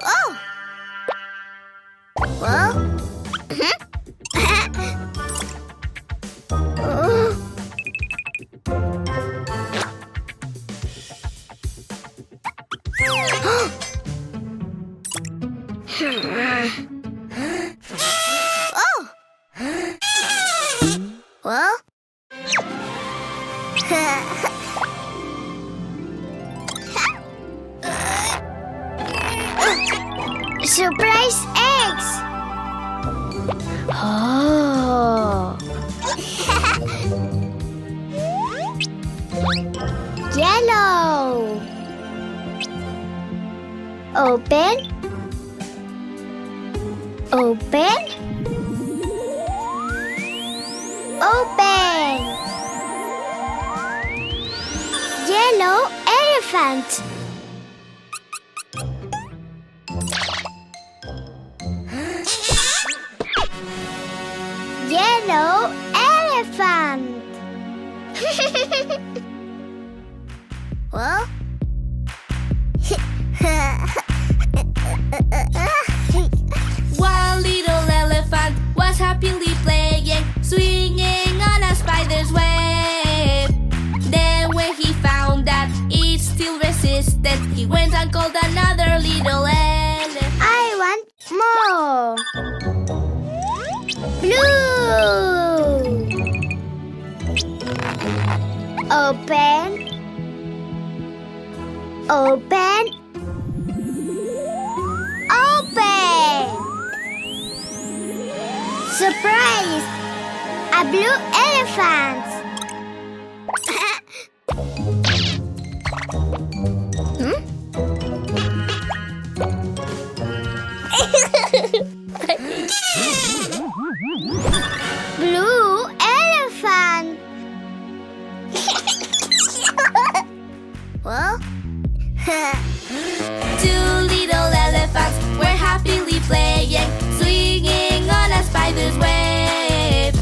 Oh! Well? Oh! Well? Surprise eggs! Oh! Yellow! Open. Open. Open. Yellow elephant. Yellow elephant. Well? One little elephant was happily playing, swinging on a spider's web. Then when he found that it still resisted, he went and called another little elephant. I want more. Blue. Open. Open. Open. Surprise! A blue elephant. Blue elephant. Well? Two little elephants were happily playing, swinging on a spider's web.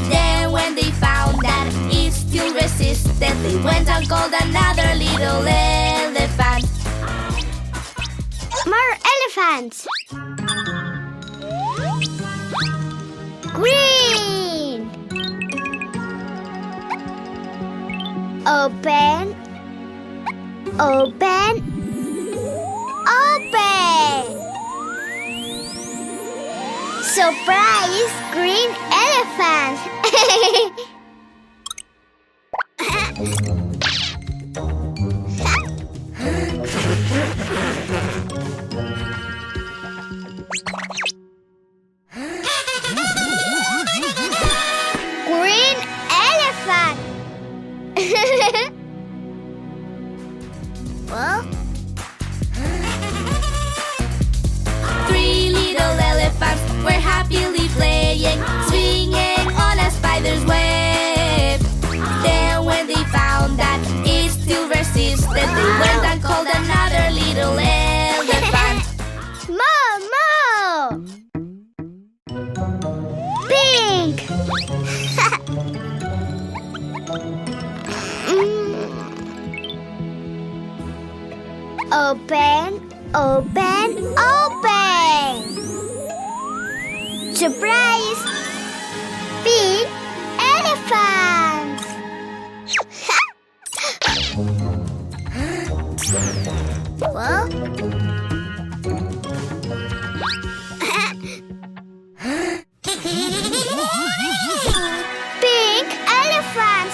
Then when they found that it still resisted, they went and called another little elephant. More elephants. Green. Open. Open. Open. Surprise! Green elephant. Green elephant. Well? Three little elephants were happily playing, swinging on a spider's web. Then when they found that it still resisted, they went and called another little elephant. More. Pink. Open. Open. Open. Surprise! Pink elephant. Well? Pink elephant.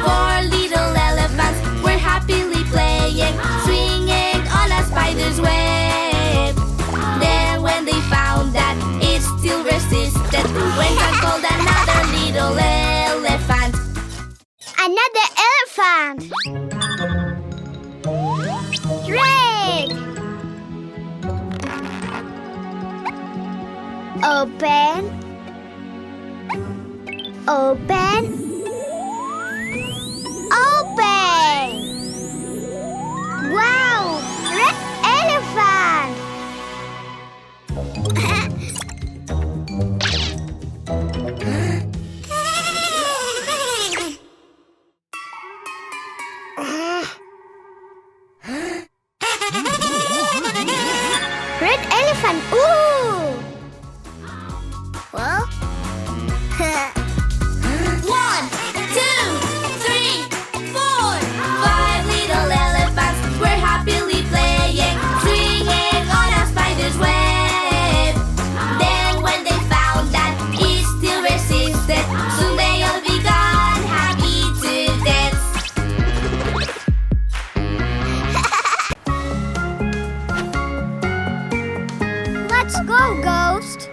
Four little elephants were happily playing, swinging on a spider's web. Then when they found that it still resisted, they went and called another little elephant. Another elephant. Red. Open. Open. Open. Wow! Red elephant. One, two, three, four. Five little elephants were happily playing, swinging on a spider's web. Then when they found that it still resisted, soon they all began happy to dance. Let's go, Ghost.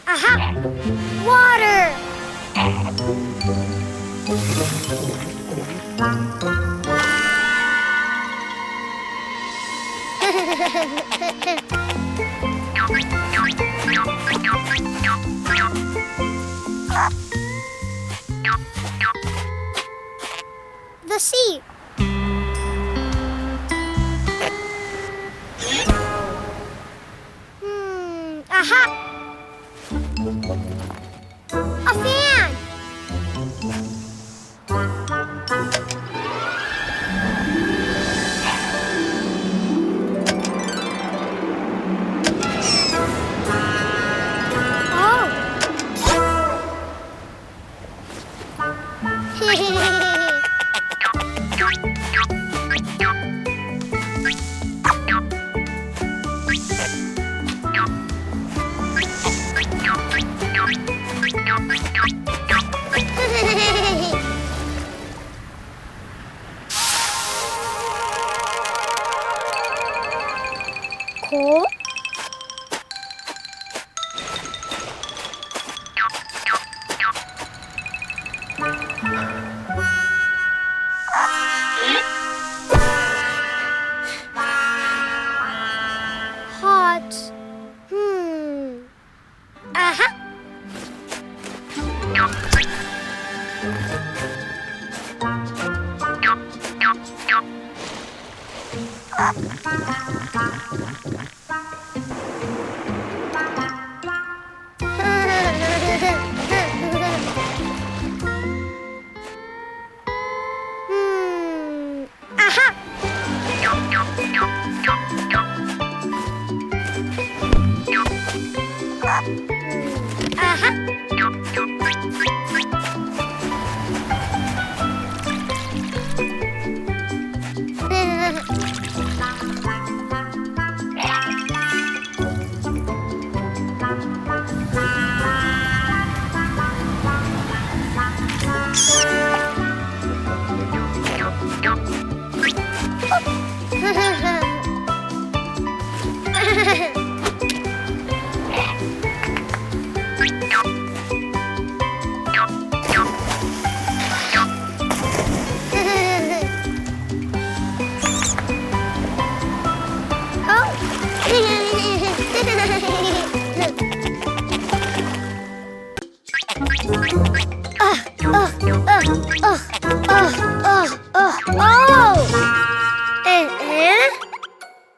Aha! Water! The sea. Aha! A fan! Cool. Hot. Aha. Aha. Aha.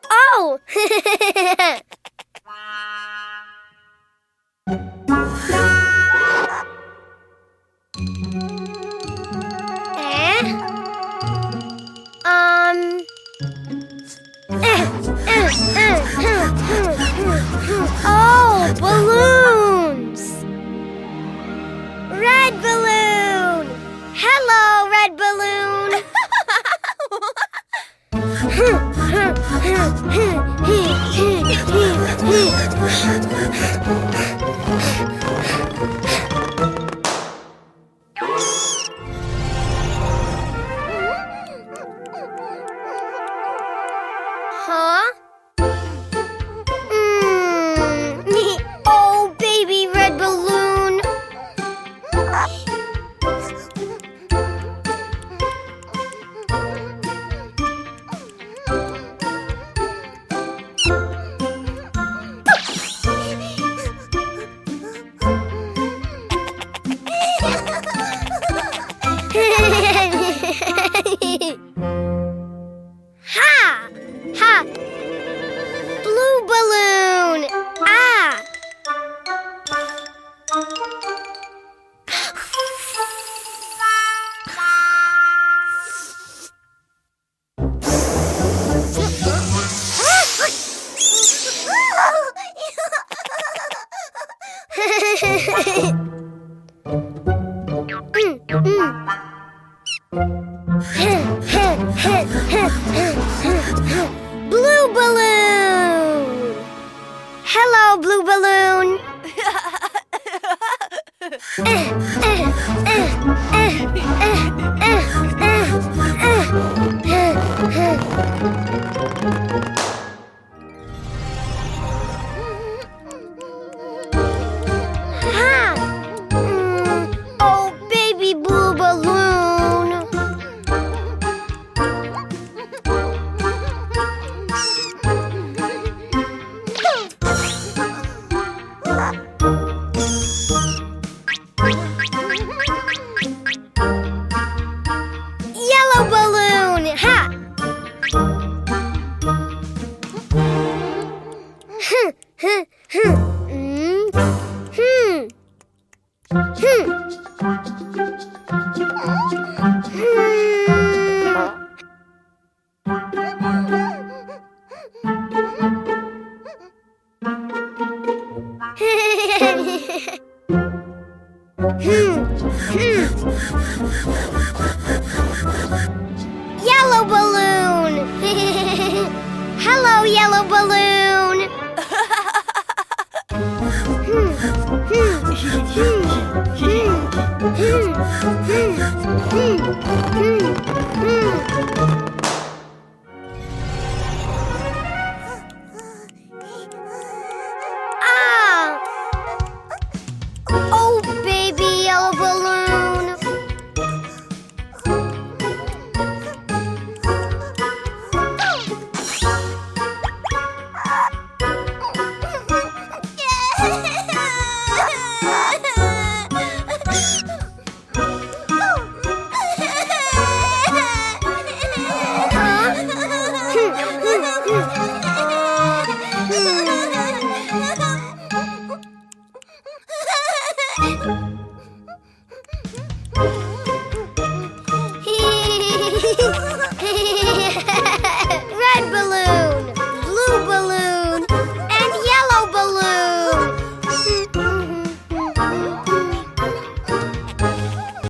Oh! Oh, balloons! Red balloon! Hello, red balloon! Huh? Oh, baby red balloon. Blue balloon. Hello, blue balloon. Ha! Oh, baby blue balloon. Yellow balloon. Ha! Yellow balloon. Hello, yellow balloon.